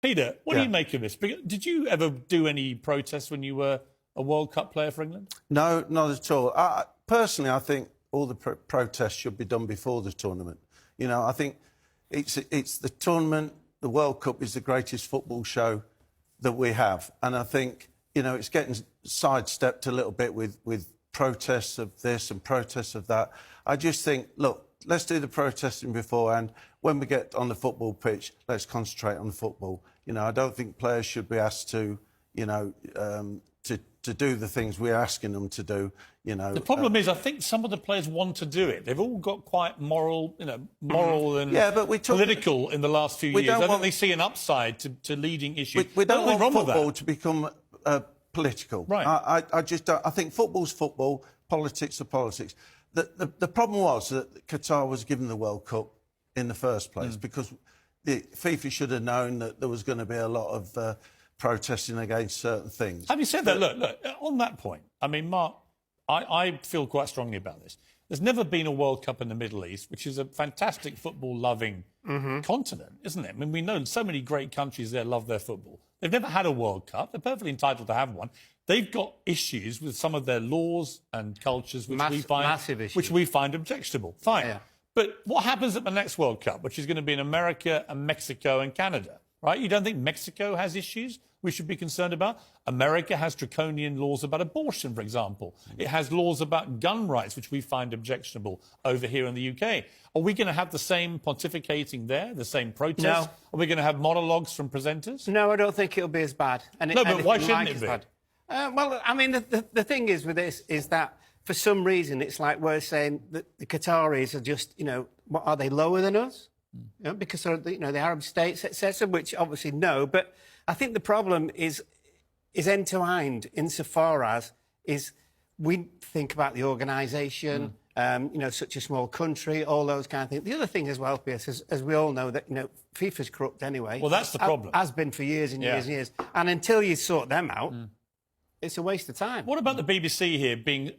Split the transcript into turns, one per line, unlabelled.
Peter, what do you make of this? Did you ever do any protests when you were a World Cup player for England?
No, not at all. Personally, I think all the protests should be done before the tournament. You know, I think it's the tournament, the World Cup is the greatest football show that we have. And I think, you know, it's getting sidestepped a little bit with protests of this and protests of that. I just think, look, let's do the protesting beforehand. When we get on the football pitch, let's concentrate on the football. You know, I don't think players should be asked to, you know, to do the things we're asking them to do, you know.
The problem is, I think some of the players want to do it. They've all got quite moral, you know, and political in the last few years. I think they see an upside to leading issues.
We don't want football to become political.
Right.
I just don't. I think football's football, politics are politics. The problem was that Qatar was given the World Cup in the first place because the FIFA should have known that there was going to be a lot of protesting against certain things.
Having said that, look, on that point, I mean, Mark, I feel quite strongly about this. There's never been a World Cup in the Middle East, which is a fantastic football-loving continent, isn't it? I mean, we know so many great countries there love their football. They've never had a World Cup. They're perfectly entitled to have one. They've got issues with some of their laws and cultures which we find objectionable. Fine. Yeah. But what happens at the next World Cup, which is going to be in America and Mexico and Canada, right? You don't think Mexico has issues we should be concerned about? America has draconian laws about abortion, for example. It has laws about gun rights, which we find objectionable over here in the UK. Are we going to have the same pontificating there, the same protests?
No.
Are we going to have monologues from presenters?
No, I don't think it'll be as bad.
But why shouldn't it be?
Well, I mean, the thing is with this is that for some reason it's like we're saying that the Qataris are just, you know, what, are they lower than us? You know, because of the, you know, the Arab states, etc., which obviously no. But I think the problem is end-to-end insofar as is we think about the organisation, you know, such a small country, all those kind of things. The other thing as well, Piers, as we all know, that, you know, FIFA's corrupt anyway.
Well, that's the problem.
Has been for years and years and years. And until you sort them out, it's a waste of time.
What about the BBC here being